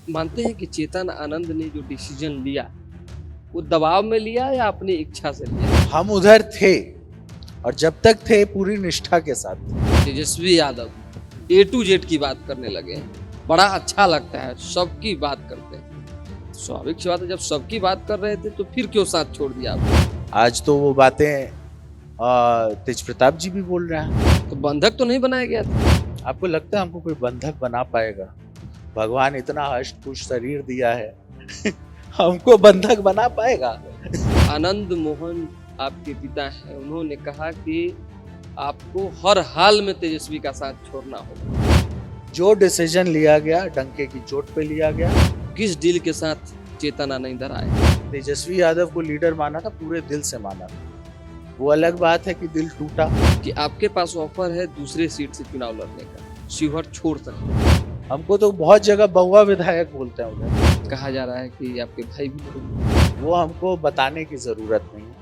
मानते हैं कि चेतन आनंद ने जो डिसीजन लिया वो दबाव में लिया या अपनी इच्छा से लिया? हम उधर थे और जब तक थे पूरी निष्ठा के साथ थे। Tejashwi Yadav A to Z की बात करने लगे हैं, बड़ा अच्छा लगता है, सबकी बात करते हैं। स्वाभाविक सी बात है, जब सबकी बात कर रहे थे तो फिर क्यों साथ छोड़ दिया आपने? आज तो वो बातें तेज प्रताप जी भी बोल रहे हैं। तो बंधक तो नहीं बनाया गया था? आपको लगता है हमको कोई बंधक बना पाएगा? भगवान इतना हष्ट पुष्ट शरीर दिया है हमको बंधक बना पाएगा? आनंद मोहन आपके पिता हैं, उन्होंने कहा कि आपको हर हाल में तेजस्वी का साथ छोड़ना होगा। जो डिसीजन लिया गया डंके की चोट पे लिया गया। किस डील के साथ चेतन आनंद इधर आए? तेजस्वी यादव को लीडर माना था, पूरे दिल से माना था। वो अलग बात है कि दिल टूटा। कि आपके पास ऑफर है दूसरे सीट से चुनाव लड़ने का, शिवहर छोड़ सकते हैं। हमको तो बहुत जगह बहुआ विधायक बोलते हैं उधर। कहा जा रहा है कि आपके भाई भी लोग। वो हमको बताने की जरूरत नहीं है,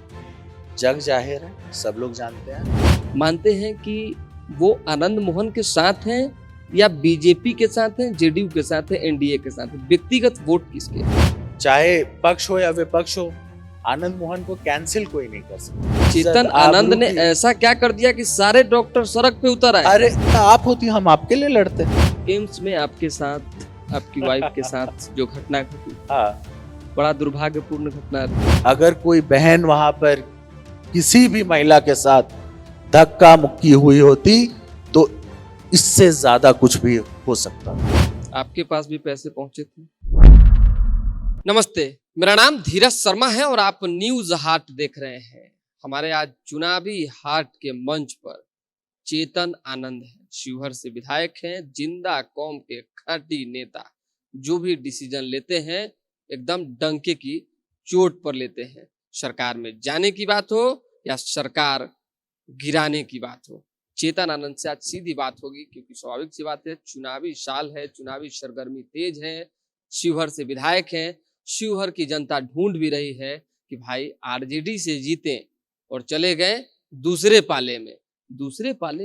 जग जाहिर है, सब लोग जानते हैं। मानते हैं कि वो आनंद मोहन के साथ हैं या बीजेपी के साथ हैं, जेडीयू के साथ है, एनडीए के साथ है? व्यक्तिगत वोट किसके? चाहे पक्ष हो या विपक्ष हो, आनंद मोहन को कैंसिल कोई नहीं कर सकता। चेतन आनंद ने ऐसा क्या कर दिया कि सारे डॉक्टर सड़क पे उतर आए? अरे आप होती हम आपके लिए लड़ते। एम्स में आपके साथ, आपकी वाइफ के साथ जो घटना घटी, हाँ, बड़ा दुर्भाग्यपूर्ण घटना है। अगर कोई बहन वहां पर किसी भी महिला के साथ धक्का मुक्की हुई होती तो इससे ज्यादा कुछ भी हो सकता था। आपके पास भी पैसे पहुंचे थे? नमस्ते, मेरा नाम धीरज शर्मा है और आप न्यूज हाट देख रहे हैं। हमारे आज चुनावी हाट के मंच पर चेतन आनंद है, शिवहर से विधायक हैं, जिंदा कौम के खाटी नेता। जो भी डिसीजन लेते हैं एकदम डंके की चोट पर लेते हैं। सरकार में जाने की बात हो या सरकार गिराने की बात हो, चेतन आनंद से आज सीधी बात होगी, क्योंकि स्वाभाविक सी बात है, चुनावी साल है, चुनावी सरगर्मी तेज है। शिवहर से विधायक हैं, शिवहर की जनता ढूंढ भी रही है कि भाई आरजेडी से जीते और चले गए दूसरे पाले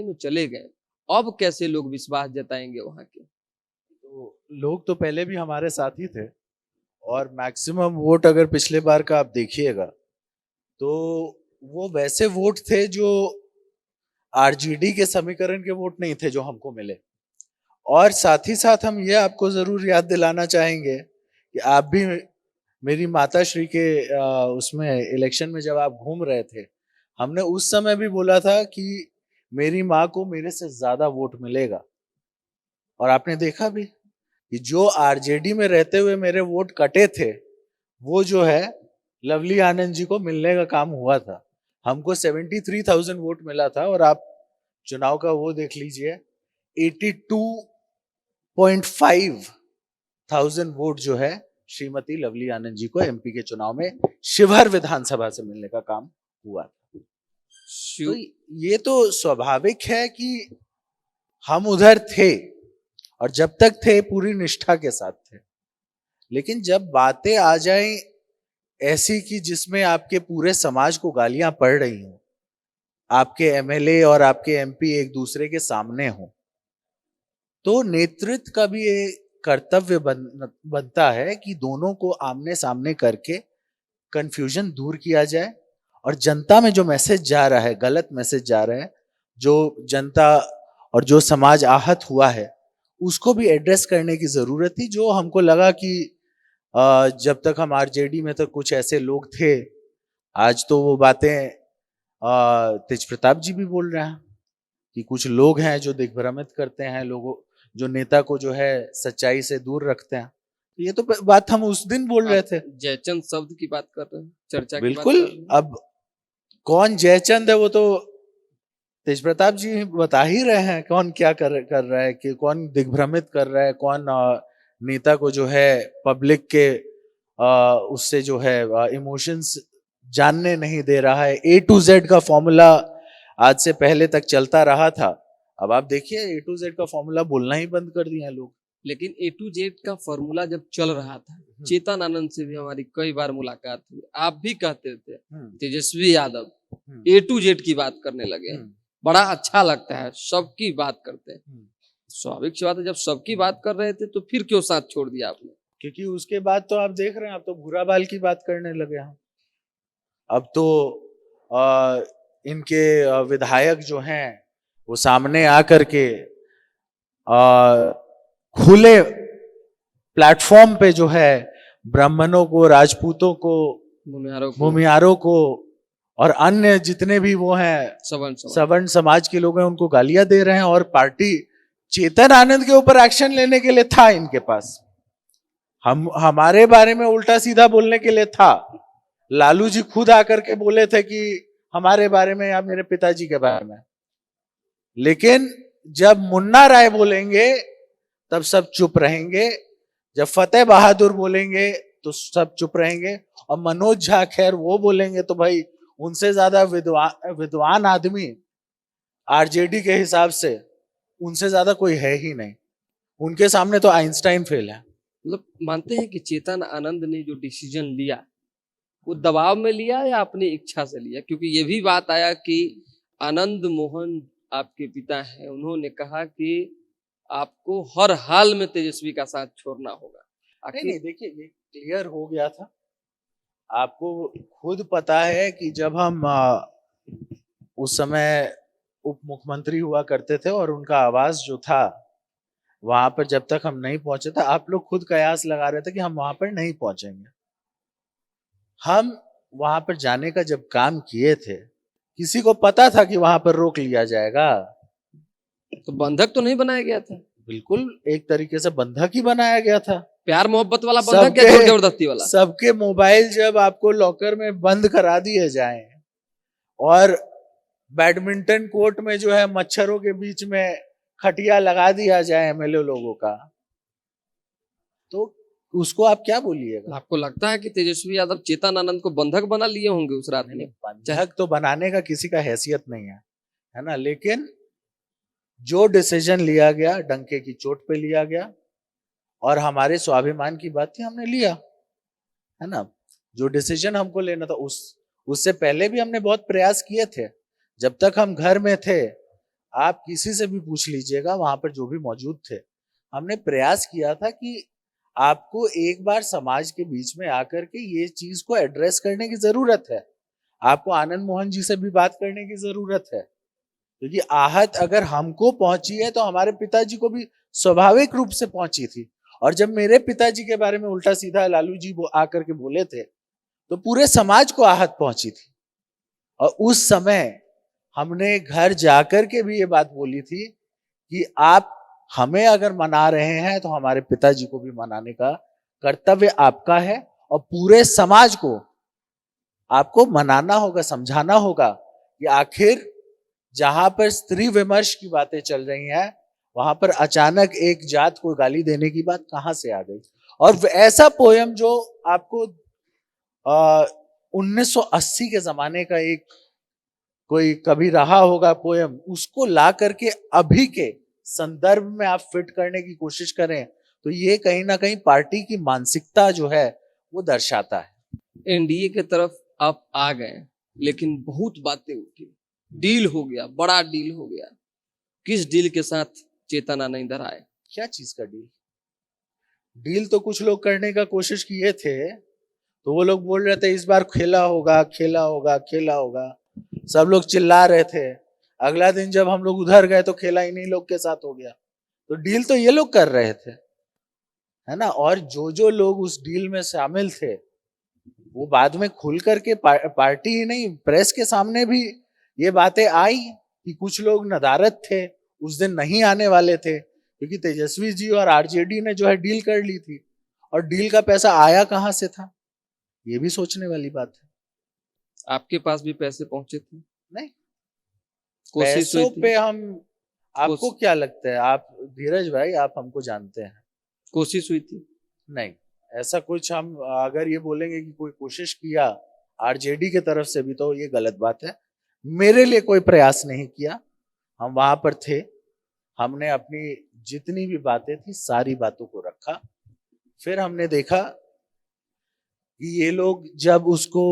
में चले गए। अब कैसे लोग विश्वास जताएंगे वहां के? तो लोग तो पहले भी हमारे साथ ही थे और मैक्सिमम वोट अगर पिछले बार का आप देखिएगा तो वो वैसे वोट थे जो आरजेडी के समीकरण के वोट नहीं थे जो हमको मिले। और साथ ही साथ हम ये आपको जरूर याद दिलाना चाहेंगे कि आप भी मेरी माता श्री के उसमें इलेक्शन में जब आप घूम रहे थे, हमने उस समय भी बोला था कि मेरी माँ को मेरे से ज्यादा वोट मिलेगा। और आपने देखा भी कि जो आरजेडी में रहते हुए मेरे वोट कटे थे, वो जो है लवली आनंद जी को मिलने का काम हुआ था। हमको 73,000 वोट मिला था और आप चुनाव का वो देख लीजिए, 82.5 वोट जो है श्रीमती लवली आनंद जी को एमपी के चुनाव में शिवहर विधानसभा से मिलने का काम हुआ था। तो ये तो स्वाभाविक है कि हम उधर थे और जब तक थे पूरी निष्ठा के साथ थे। लेकिन जब बातें आ जाएं ऐसी कि जिसमें आपके पूरे समाज को गालियां पड़ रही हो, आपके एमएलए और आपके एमपी एक दूसरे के सामने हो, तो नेतृत्व का भी ये कर्तव्य बनता है कि दोनों को आमने सामने करके कंफ्यूजन दूर किया जाए और जनता में जो मैसेज जा रहा है, गलत मैसेज जा रहा है, जो जनता और जो समाज आहत हुआ है, उसको भी एड्रेस करने की जरूरत थी। जो हमको लगा कि जब तक हम आरजेडी में तो कुछ ऐसे लोग थे, आज तो वो बातें तेज प्रताप जी भी बोल रहे हैं कि कुछ लोग हैं जो दिग्भ्रमित करते हैं लोगों, जो नेता को जो है सच्चाई से दूर रखते हैं। ये तो बात हम उस दिन बोल रहे थे। जयचंद शब्द की बात कर रहे हैं, चर्चा की बिल्कुल। बात कर रहे हैं। अब कौन जयचंद है वो तो तेज प्रताप जी बता ही रहे हैं कौन क्या कर रहा है, कि कौन दिग्भ्रमित कर रहा है, कौन नेता को जो है पब्लिक के उससे जो है इमोशंस जानने नहीं दे रहा है। A to Z का फॉर्मूला आज से पहले तक चलता रहा था, अब आप देखिए A to Z का फॉर्मूला बोलना ही बंद कर दिया लोग। लेकिन A to Z का फॉर्मूला जब चल रहा था, चेतन आनंद से भी हमारी कई बार मुलाकात हुई, आप भी कहते थे Tejashwi Yadav A to Z की बात करने लगे, बड़ा अच्छा लगता है, सबकी बात करते हैं। स्वाभाविक सी बात है, जब सबकी बात कर रहे थे तो फिर क्यों साथ छोड़ दिया आपने? क्योंकि उसके बाद तो आप देख रहे हैं, अब तो भूरा बाल की बात करने लगे हम। अब तो इनके विधायक जो हैं वो सामने आकर के खुले प्लेटफॉर्म पे जो है ब्राह्मणों को, राजपूतों को, भूमिहारों को और अन्य जितने भी वो हैं सवर्ण समाज के लोग हैं उनको गालियां दे रहे हैं। और पार्टी चेतन आनंद के ऊपर एक्शन लेने के लिए था इनके पास, हमारे बारे में उल्टा सीधा बोलने के लिए था। लालू जी खुद आकर के बोले थे कि हमारे बारे में या मेरे पिताजी के बारे में, लेकिन जब मुन्ना राय बोलेंगे तब सब चुप रहेंगे, जब फतेह बहादुर बोलेंगे तो सब चुप रहेंगे, और मनोज झा खैर वो बोलेंगे तो भाई उनसे ज्यादा विद्वान आदमी आरजेडी के हिसाब से उनसे ज्यादा कोई है ही नहीं, उनके सामने तो आइंस्टाइन फेल है। मतलब मानते हैं कि चेतन आनंद ने जो डिसीजन लिया वो दबाव में लिया या अपनी इच्छा से लिया? क्योंकि ये भी बात आया कि आनंद मोहन आपके पिता हैं, उन्होंने कहा कि आपको हर हाल में तेजस्वी का साथ छोड़ना होगा। नहीं, देखिए ये क्लियर हो गया था। आपको खुद पता है कि जब हम उस समय उप मुख्यमंत्री हुआ करते थे और उनका आवास जो था वहां पर जब तक हम नहीं पहुंचे थे, आप लोग खुद कयास लगा रहे थे कि हम वहां पर नहीं पहुंचेंगे। हम वहां पर जाने का जब काम किए थे, किसी को पता था कि वहां पर रोक लिया जाएगा? तो बंधक तो नहीं बनाया गया था? बिल्कुल एक तरीके से बंधक ही बनाया गया था। प्यार मोहब्बत वाला बंधक या जबरदस्ती वाला? सबके मोबाइल जब आपको लॉकर में बंद करा दिए जाए और बैडमिंटन कोर्ट में जो है मच्छरों के बीच में खटिया लगा दिया जाए एमएलए लोगों का, तो उसको आप क्या बोलिएगा? आपको लगता है कि तेजस्वी यादव चेतन आनंद को बंधक बना लिए होंगे उस रात में? बंधक तो बनाने का किसी का हैसियत नहीं है ना, लेकिन जो डिसीजन लिया गया डंके की चोट पे लिया गया और हमारे स्वाभिमान की बात थी, हमने लिया, है ना। जो डिसीजन हमको लेना था उससे पहले भी हमने बहुत प्रयास किए थे। जब तक हम घर में थे, आप किसी से भी पूछ लीजिएगा वहां पर जो भी मौजूद थे, हमने प्रयास किया था कि आपको एक बार समाज के बीच में आकर के ये चीज को एड्रेस करने की जरूरत है। आपको आनंद मोहन जी से भी बात करने की जरूरत है, क्योंकि आहत अगर हमको पहुंची है तो हमारे पिताजी को भी स्वाभाविक रूप से पहुंची थी। और जब मेरे पिताजी के बारे में उल्टा सीधा लालू जी आकर के बोले थे तो पूरे समाज को आहत पहुंची थी। और उस समय हमने घर जाकर के भी ये बात बोली थी कि आप हमें अगर मना रहे हैं तो हमारे पिताजी को भी मनाने का कर्तव्य आपका है, और पूरे समाज को आपको मनाना होगा, समझाना होगा कि आखिर जहां पर स्त्री विमर्श की बातें चल रही हैं वहां पर अचानक एक जात को गाली देने की बात कहां से आ गई। और ऐसा पोयम जो आपको 1980 के जमाने का एक कोई कभी रहा होगा पोयम, उसको ला करके अभी के संदर्भ में आप फिट करने की कोशिश करें तो ये कहीं ना कहीं पार्टी की मानसिकता जो है वो दर्शाता है। एनडीए के तरफ आप आ गए, लेकिन बहुत बातें उठी, डील हो गया, बड़ा डील हो गया। किस डील के साथ चेतन आनंद इधर आए? क्या चीज का डील? डील तो कुछ लोग करने का कोशिश किए थे, तो वो लोग बोल रहे थे इस बार खेला होगा, खेला होगा, खेला होगा, सब लोग चिल्ला रहे थे। अगला दिन जब हम लोग उधर गए तो खेला इन्हीं लोग के साथ हो गया। तो डील तो ये लोग कर रहे थे, है ना। और जो जो लोग उस डील में शामिल थे वो बाद में खुल करके पार्टी ही नहीं प्रेस के सामने भी ये बातें आई कि कुछ लोग नदारत थे, उस दिन नहीं आने वाले थे, क्योंकि तेजस्वी जी और आरजेडी ने जो है डील कर ली थी। और डील का पैसा आया कहां से था, ये भी सोचने वाली बात है। आपके पास भी पैसे पहुंचे थे? नहीं, कोशिश पैसों पे हम, आपको क्या लगता है, आप धीरज भाई आप हमको जानते हैं, कोशिश हुई थी? नहीं, ऐसा कुछ हम अगर ये बोलेंगे कि कोई कोशिश किया आरजेडी के तरफ से भी तो ये गलत बात है। मेरे लिए कोई प्रयास नहीं किया, हम वहां पर थे, हमने अपनी जितनी भी बातें थी सारी बातों को रखा। फिर हमने देखा कि ये लोग जब उसको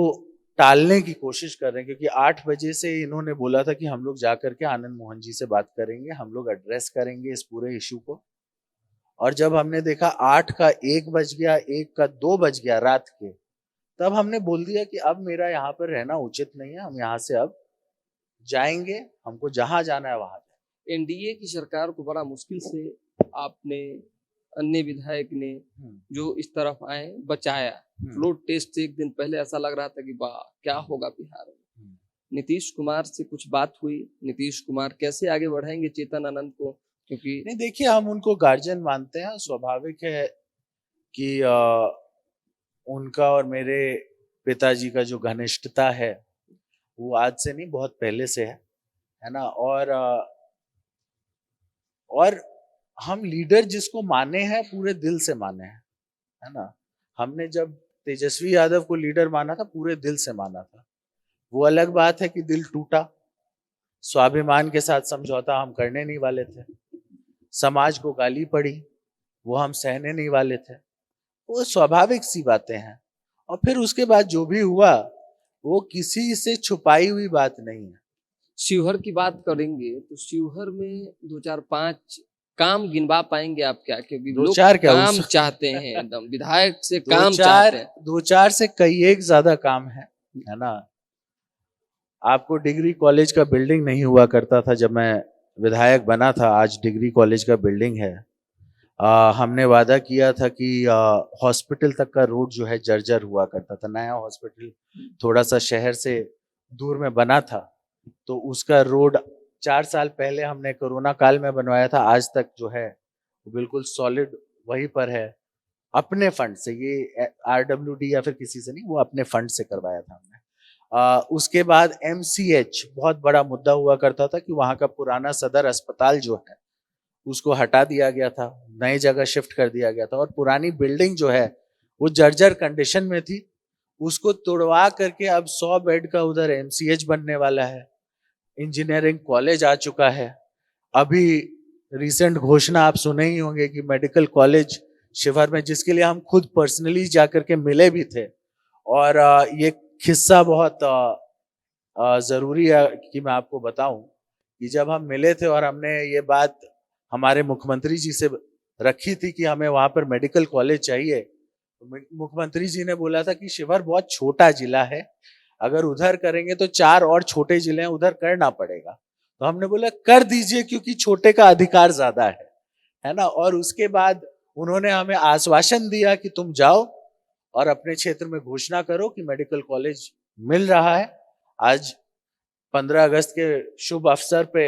टालने की कोशिश कर रहे हैं, क्योंकि 8 बजे से इन्होंने बोला था कि हम लोग जाकर के आनंद मोहन जी से बात करेंगे, हम लोग एड्रेस करेंगे इस पूरे इशू को। और जब हमने देखा 8 का 1 बज गया, 1 का 2 बज गया रात के, तब हमने बोल दिया कि अब मेरा यहाँ पर रहना उचित नहीं है, हम यहाँ से अब जाएंगे, हमको जहां जाना है वहां जाएंगे। एनडीए की सरकार को बड़ा मुश्किल से आपने, अन्य विधायक ने जो इस तरफ आए बचाया। फ्लोर टेस्ट से एक दिन पहले ऐसा लग रहा था कि वाह क्या होगा बिहार में। नीतीश कुमार से कुछ बात हुई? नीतीश कुमार कैसे आगे बढ़ाएंगे चेतन आनंद को? क्योंकि नहीं, देखिए, हम उनको गार्जियन मानते हैं, स्वाभाविक है कि उनका और मेरे पिताजी का जो घनिष्ठता है वो आज से नहीं, बहुत पहले से है ना। और हम लीडर जिसको माने हैं पूरे दिल से माने हैं, है ना। हमने जब तेजस्वी यादव को लीडर माना था, पूरे दिल से माना था। वो अलग बात है कि दिल टूटा, स्वाभिमान के साथ समझौता हम करने नहीं वाले थे, समाज को गाली पड़ी, वो हम सहने नहीं वाले थे। वो स्वाभाविक सी बातें हैं। और फिर उसके बाद जो भी हुआ वो किसी से छुपाई हुई बात नहीं है। शिवहर की बात करेंगे तो शिवहर में 2-4-5 काम गिनवा पाएंगे आप क्या? क्योंकि लोग काम चाहते हैं, एकदम विधायक से काम चाहते हैं। 2-4 से कई एक ज्यादा काम है ना। आपको डिग्री कॉलेज का बिल्डिंग नहीं हुआ करता था जब मैं विधायक बना था, आज डिग्री कॉलेज का बिल्डिंग है। हमने वादा किया था कि हॉस्पिटल तक का रोड जो है जर्जर हुआ करता था। नया हॉस्पिटल थोड़ा सा शहर से दूर में बना था, तो उसका रोड 4 साल पहले हमने कोरोना काल में बनवाया था। आज तक जो है वो बिल्कुल सॉलिड वहीं पर है, अपने फंड से। ये RWD या फिर किसी से नहीं, वो अपने फंड से करवाया था हमने। उसके बाद MCH बहुत बड़ा मुद्दा हुआ करता था कि वहाँ का पुराना सदर अस्पताल जो है उसको हटा दिया गया था, नई जगह शिफ्ट कर दिया गया था, और पुरानी बिल्डिंग जो है वो जर्जर कंडीशन में थी। उसको तोड़वा करके अब 100 बेड का उधर MCH बनने वाला है। इंजीनियरिंग कॉलेज आ चुका है। अभी रिसेंट घोषणा आप सुने ही होंगे कि मेडिकल कॉलेज शिवहर में, जिसके लिए हम खुद पर्सनली जाकर के मिले भी थे। और ये किस्सा बहुत जरूरी है कि मैं आपको बताऊं कि जब हम मिले थे और हमने ये बात हमारे मुख्यमंत्री जी से रखी थी कि हमें वहां पर मेडिकल कॉलेज चाहिए, तो मुख्यमंत्री जी ने बोला था कि शिवहर बहुत छोटा जिला है, अगर उधर करेंगे तो 4 और छोटे जिले हैं, उधर करना पड़ेगा। तो हमने बोला कर दीजिए, क्योंकि छोटे का अधिकार ज्यादा है ना। और उसके बाद उन्होंने हमें आश्वासन दिया कि तुम जाओ और अपने क्षेत्र में घोषणा करो कि मेडिकल कॉलेज मिल रहा है। आज 15 अगस्त के शुभ अवसर पे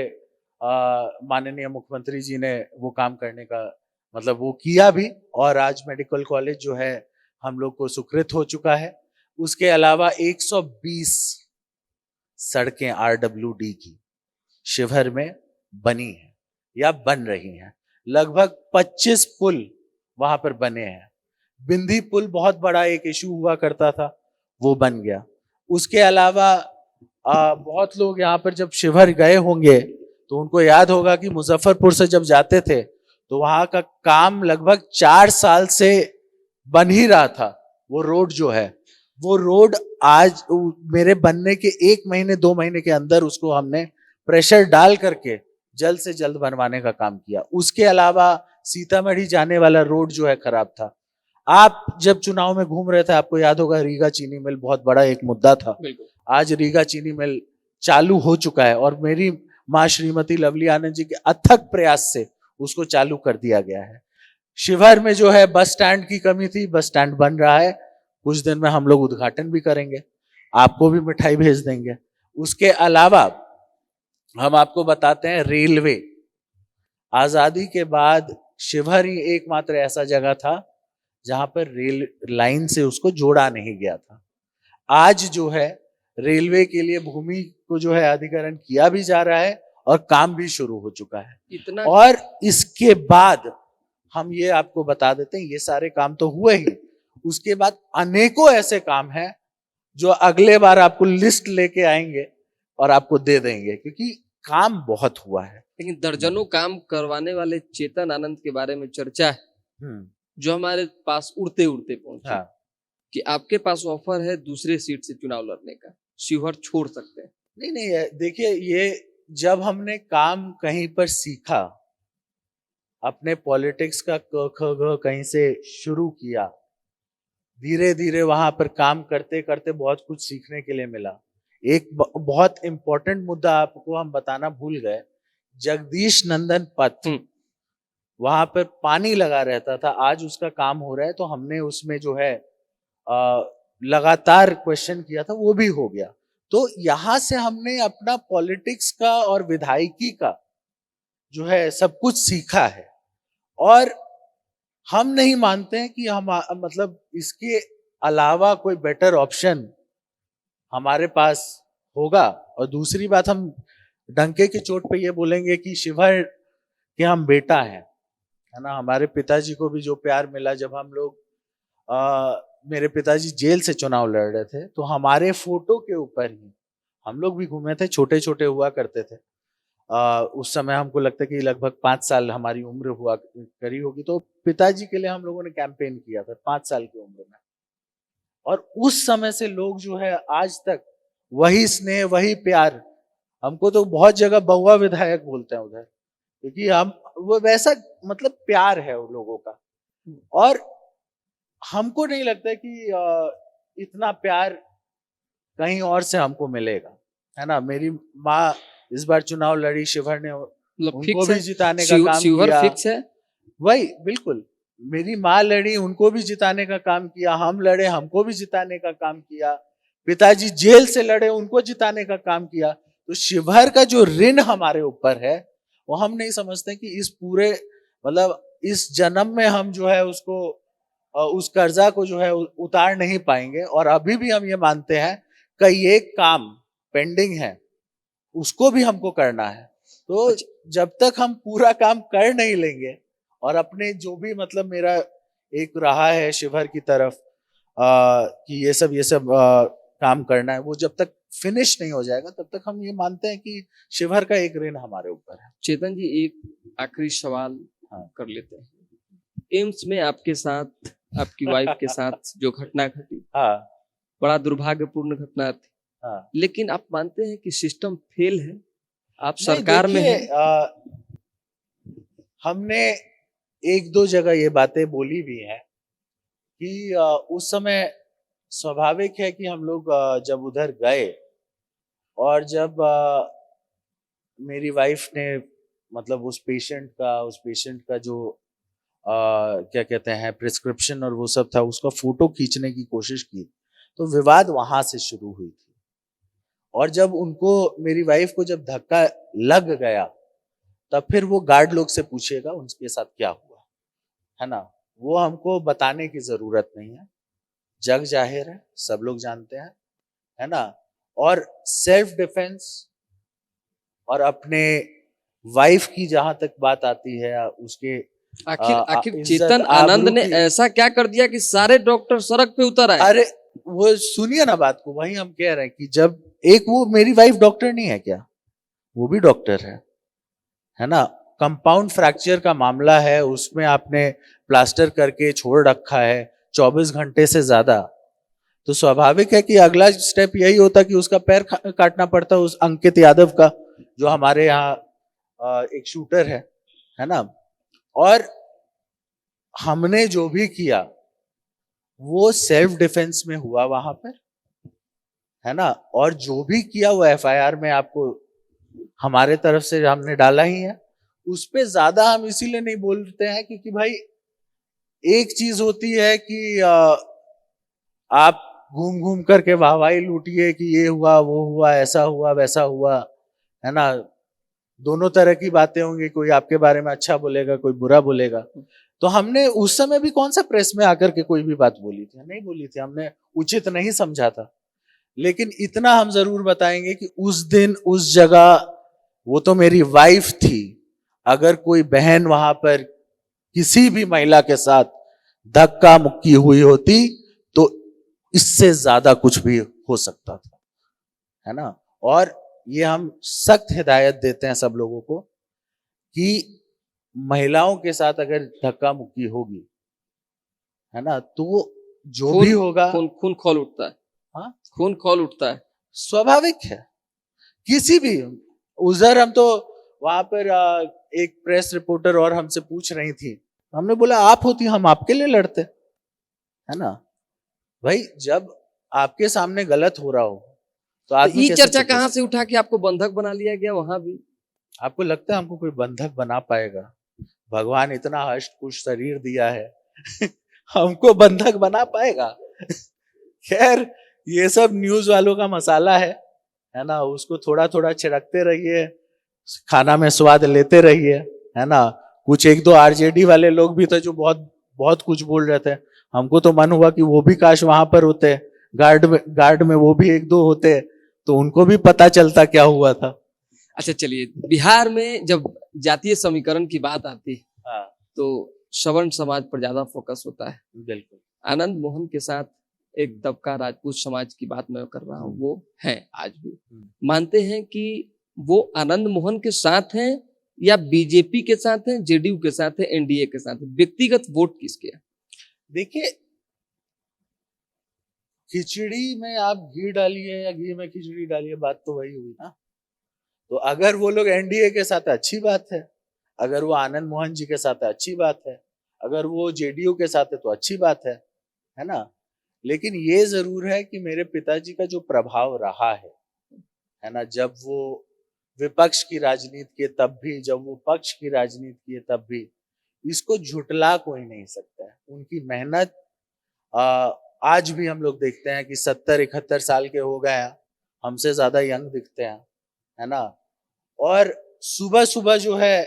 माननीय मुख्यमंत्री जी ने वो काम करने का मतलब वो किया भी, और आज मेडिकल कॉलेज जो है हम लोग को सुकृत हो चुका है। उसके अलावा 120 सड़कें RWD की शिवहर में बनी है या बन रही हैं। लगभग 25 पुल वहां पर बने हैं। बिंदी पुल बहुत बड़ा एक इशू हुआ करता था, वो बन गया। उसके अलावा बहुत लोग यहाँ पर जब शिवहर गए होंगे तो उनको याद होगा कि मुजफ्फरपुर से जब जाते थे तो वहां का काम लगभग 4 साल से बन ही रहा था। वो रोड जो है, वो रोड आज मेरे बनने के 1 महीने 2 महीने के अंदर उसको हमने प्रेशर डाल करके जल्द से जल्द बनवाने का काम किया। उसके अलावा सीतामढ़ी जाने वाला रोड जो है खराब था। आप जब चुनाव में घूम रहे थे आपको याद होगा रीगा चीनी मिल बहुत बड़ा एक मुद्दा था। आज रीगा चीनी मिल चालू हो चुका है और मेरी माँ श्रीमती लवली आनंद जी के अथक प्रयास से उसको चालू कर दिया गया है। शिवहर में जो है बस स्टैंड की कमी थी, बस स्टैंड बन रहा है। कुछ दिन में हम लोग उद्घाटन भी करेंगे, आपको भी मिठाई भेज देंगे। उसके अलावा हम आपको बताते हैं रेलवे। आजादी के बाद शिवहर ही एकमात्र ऐसा जगह था जहां पर रेल लाइन से उसको जोड़ा नहीं गया था। आज जो है रेलवे के लिए भूमि को जो है अधिग्रहण किया भी जा रहा है और काम भी शुरू हो चुका है। और इसके बाद हम ये आपको बता देते हैं, ये सारे काम तो हुए ही, उसके बाद अनेकों ऐसे काम हैं जो अगले बार आपको लिस्ट लेके आएंगे और आपको दे देंगे, क्योंकि काम बहुत हुआ है। लेकिन दर्जनों काम करवाने वाले चेतन आनंद के बारे में चर्चा है जो हमारे पास उड़ते उड़ते पहुंचे कि आपके पास ऑफर है दूसरे सीट से चुनाव लड़ने का, शिवहर छोड़ सकते हैं। नहीं, देखिए, ये जब हमने काम कहीं पर सीखा, अपने पॉलिटिक्स का क ख ग कहीं से शुरू किया, धीरे धीरे वहां पर काम करते करते बहुत कुछ सीखने के लिए मिला। एक बहुत इंपॉर्टेंट मुद्दा आपको हम बताना भूल गए, जगदीश नंदन पथ, वहां पर पानी लगा रहता था, आज उसका काम हो रहा है। तो हमने उसमें जो है लगातार क्वेश्चन किया था, वो भी हो गया। तो यहां से हमने अपना पॉलिटिक्स का और विधायिकी का जो है सब कुछ सीखा है। और हम नहीं मानते हैं कि हम मतलब इसके अलावा कोई बेटर ऑप्शन हमारे पास होगा। और दूसरी बात, हम डंके की चोट पे ये बोलेंगे कि शिवहर के हम बेटा हैं, है ना। हमारे पिताजी को भी जो प्यार मिला, जब हम लोग मेरे पिताजी जेल से चुनाव लड़ रहे थे, तो हमारे फोटो के ऊपर ही हम लोग भी घूमे थे, छोटे छोटे हुआ करते थे। उस समय हमको लगता है कि लगभग 5 साल हमारी उम्र हुआ करी होगी। तो पिताजी के लिए हम लोगों ने कैंपेन किया था 5 साल की उम्र में। और उस समय से लोग जो है आज तक वही स्नेह, वही प्यार। हमको तो बहुत जगह बहुआ विधायक बोलते हैं उधर, क्योंकि हम वो वैसा मतलब प्यार है उन लोगों का। और हमको नहीं लगता कि इतना प्यार कहीं और से हमको मिलेगा, है ना। मेरी माँ इस बार चुनाव लड़ी, शिवहर ने उनको भी जिताने का काम किया। फिक्स है, वही बिल्कुल, मेरी माँ लड़ी, उनको भी जिताने का काम किया। हम लड़े, हमको भी जिताने का काम किया। पिताजी जेल से लड़े, उनको जिताने का काम किया। तो शिवहर का जो ऋण हमारे ऊपर है, वो हम नहीं समझते कि इस पूरे मतलब इस जन्म में हम जो है उसको उस कर्जा को जो है उतार नहीं पाएंगे। और अभी भी हम ये मानते हैं कई एक काम पेंडिंग है, उसको भी हमको करना है। तो जब तक हम पूरा काम कर नहीं लेंगे और अपने जो भी मतलब मेरा एक रहा है शिवहर की तरफ कि ये सब काम करना है, वो जब तक फिनिश नहीं हो जाएगा तब तक हम ये मानते हैं कि शिवहर का एक ऋण हमारे ऊपर है। चेतन जी, एक आखिरी सवाल कर लेते हैं। एम्स में आपके साथ, आपकी वाइफ के साथ जो घटना घटी, बड़ा दुर्भाग्यपूर्ण घटना थी। लेकिन आप मानते हैं कि सिस्टम फेल है? आप सरकार में हैं। हमने 1-2 जगह ये बातें बोली भी हैं कि उस समय स्वाभाविक है कि हम लोग जब उधर गए और जब मेरी वाइफ ने मतलब उस पेशेंट का जो क्या कहते हैं प्रिस्क्रिप्शन और वो सब था, उसका फोटो खींचने की कोशिश की, तो विवाद वहां से शुरू हुई थी। और जब उनको, मेरी वाइफ को जब धक्का लग गया, तब फिर वो गार्ड लोग से पूछिएगा उनके साथ क्या हुआ, है ना। वो हमको बताने की जरूरत नहीं है, जग जाहिर है, सब लोग जानते हैं, है ना। और सेल्फ डिफेंस और अपने वाइफ की जहां तक बात आती है, उसके आखिर चेतन आनंद ने ऐसा क्या कर दिया कि सारे डॉक्टर सड़क पे उतर आए? अरे वो सुनिए ना बात को, वही हम कह रहे हैं कि जब एक वो मेरी वाइफ डॉक्टर नहीं है क्या, वो भी डॉक्टर है ना। कंपाउंड फ्रैक्चर का मामला है, उसमें आपने प्लास्टर करके छोड़ रखा है 24 घंटे से ज्यादा, तो स्वाभाविक है कि अगला स्टेप यही होता कि उसका पैर काटना पड़ता उस अंकित यादव का, जो हमारे यहाँ एक शूटर है ना। और हमने जो भी किया वो सेल्फ डिफेंस में हुआ वहां पर, है ना। और जो भी किया वो एफआईआर में आपको हमारे तरफ से हमने डाला ही है। उस पे ज्यादा हम इसीलिए नहीं बोलते हैं क्योंकि भाई एक चीज होती है कि आप घूम घूम करके वाहवाही लूटिए कि ये हुआ, वो हुआ, ऐसा हुआ, वैसा हुआ, है ना। दोनों तरह की बातें होंगी, कोई आपके बारे में अच्छा बोलेगा, कोई बुरा बोलेगा। तो हमने उस समय भी कौन सा प्रेस में आकर के कोई भी बात बोली थी? नहीं बोली थी, हमने उचित नहीं समझा था। लेकिन इतना हम जरूर बताएंगे कि उस दिन उस जगह वो तो मेरी वाइफ थी, अगर कोई बहन वहां पर किसी भी महिला के साथ धक्का मुक्की हुई होती तो इससे ज्यादा कुछ भी हो सकता था, है ना। और ये हम सख्त हिदायत देते हैं सब लोगों को कि महिलाओं के साथ अगर धक्का मुक्की होगी, है ना, तो जो भी होगा खून खौल उठता है। हाँ, खून खौल उठता है, स्वाभाविक है। किसी भी उधर हम तो वहां पर एक प्रेस रिपोर्टर और हमसे पूछ रही थी, हमने बोला आप होती हम आपके लिए लड़ते, है ना भाई। जब आपके सामने गलत हो रहा हो तो आदमी ये कैसे चर्चा चुप हो कहाँ सकता से है? उठा कि आपको बंधक बना लिया गया वहां भी? आपको लगता है हमको कोई बंधक बना पाएगा? भगवान इतना हष्ट पुष्ट शरीर दिया है हमको बंधक बना पाएगा? खैर ये सब न्यूज वालों का मसाला है ना, उसको थोड़ा थोड़ा छिड़कते रहिए, खाना में स्वाद लेते रहिए, है ना। कुछ एक दो आरजेडी वाले लोग भी थे जो बहुत बहुत कुछ बोल रहे थे, हमको तो मन हुआ कि वो भी काश वहां पर होते, गार्ड में वो भी एक दो होते तो उनको भी पता चलता क्या हुआ था। अच्छा चलिए, बिहार में जब जातीय समीकरण की बात आती है हाँ तो सवर्ण समाज पर ज्यादा फोकस होता है। बिल्कुल। आनंद मोहन के साथ एक दबका राजपूत समाज की बात मैं कर रहा हूँ, वो है आज भी। मानते हैं कि वो आनंद मोहन के साथ हैं या बीजेपी के साथ हैं, जेडीयू के साथ है, एनडीए के साथ है? व्यक्तिगत वोट किसके है? देखिए खिचड़ी में आप घी डालिए या घी में खिचड़ी डालिए, बात तो वही हुई ना। तो अगर वो लोग एनडीए के साथ है अच्छी बात है, अगर वो आनंद मोहन जी के साथ है अच्छी बात है, अगर वो जेडीयू के साथ है तो अच्छी बात है ना। लेकिन ये जरूर है कि मेरे पिताजी का जो प्रभाव रहा है ना, जब वो विपक्ष की राजनीति किए तब भी, जब वो पक्ष की राजनीति किए तब भी, इसको झुटला कोई नहीं सकता है। उनकी मेहनत आज भी हम लोग देखते हैं कि 70-71 साल के हो गए हैं, हमसे ज्यादा यंग दिखते हैं, है ना। और सुबह सुबह जो है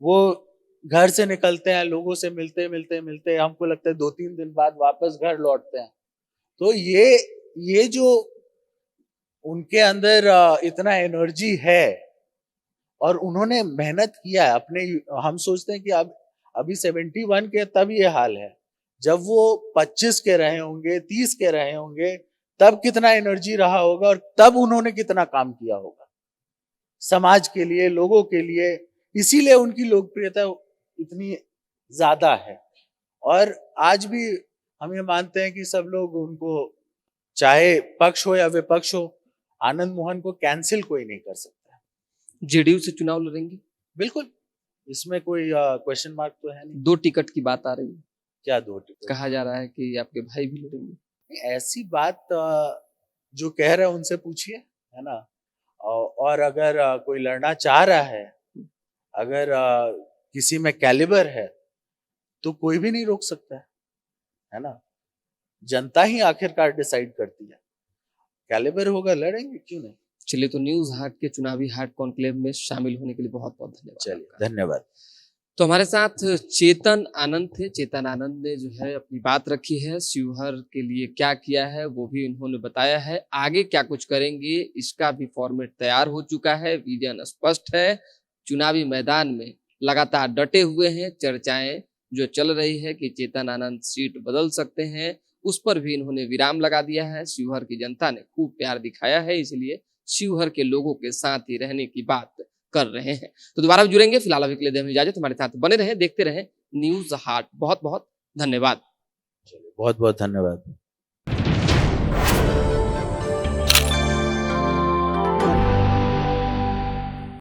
वो घर से निकलते हैं, लोगों से मिलते मिलते मिलते हमको लगता है 2-3 दिन बाद वापस घर लौटते हैं। तो ये जो उनके अंदर इतना एनर्जी है और उन्होंने मेहनत किया है अपने, हम सोचते हैं कि अब अभी 71 के तब ये हाल है, जब वो 25 के रहे होंगे, 30 के रहे होंगे, तब कितना एनर्जी रहा होगा और तब उन्होंने कितना काम किया होगा समाज के लिए, लोगों के लिए। इसीलिए उनकी लोकप्रियता इतनी ज्यादा है। और आज भी हम ये मानते हैं कि सब लोग उनको, चाहे पक्ष हो या विपक्ष हो, आनंद मोहन को कैंसिल कोई नहीं कर सकता। जेडीयू से चुनाव लड़ेंगे? बिल्कुल, इसमें कोई क्वेश्चन मार्क तो है नहीं। 2 टिकट की बात आ रही है। क्या 2 टिकट? कहा जा रहा है कि आपके भाई भी लड़ेंगे। ऐसी बात जो कह रहे हैं उनसे पूछिए, है ना। और अगर कोई लड़ना चाह रहा है, अगर किसी में कैलिबर है तो कोई भी नहीं रोक सकता है ना। जनता ही आखिरकार डिसाइड करती है, कैलिबर होगा लड़ेंगे, क्यों नहीं। चलिए, तो न्यूज हाट के चुनावी हाट कॉन्क्लेव में शामिल होने के लिए बहुत बहुत धन्यवाद। चलिए धन्यवाद। तो हमारे साथ चेतन आनंद थे। चेतन आनंद ने जो है अपनी बात रखी है, शिवहर के लिए क्या किया है वो भी उन्होंने बताया है, आगे क्या कुछ करेंगे इसका भी फॉर्मेट तैयार हो चुका है, विजन स्पष्ट है। चुनावी मैदान में लगातार डटे हुए हैं। चर्चाएं जो चल रही है कि चेतन आनंद सीट बदल सकते हैं, उस पर भी इन्होंने विराम लगा दिया है। शिवहर की जनता ने खूब प्यार दिखाया है, इसलिए शिवहर के लोगों के साथ ही रहने की बात कर रहे हैं। तो दोबारा भी जुड़ेंगे, फिलहाल अभी के लिए दें इजाजत। हमारे साथ बने रहें, देखते रहें न्यूज हाट। बहुत बहुत धन्यवाद। बहुत बहुत धन्यवाद।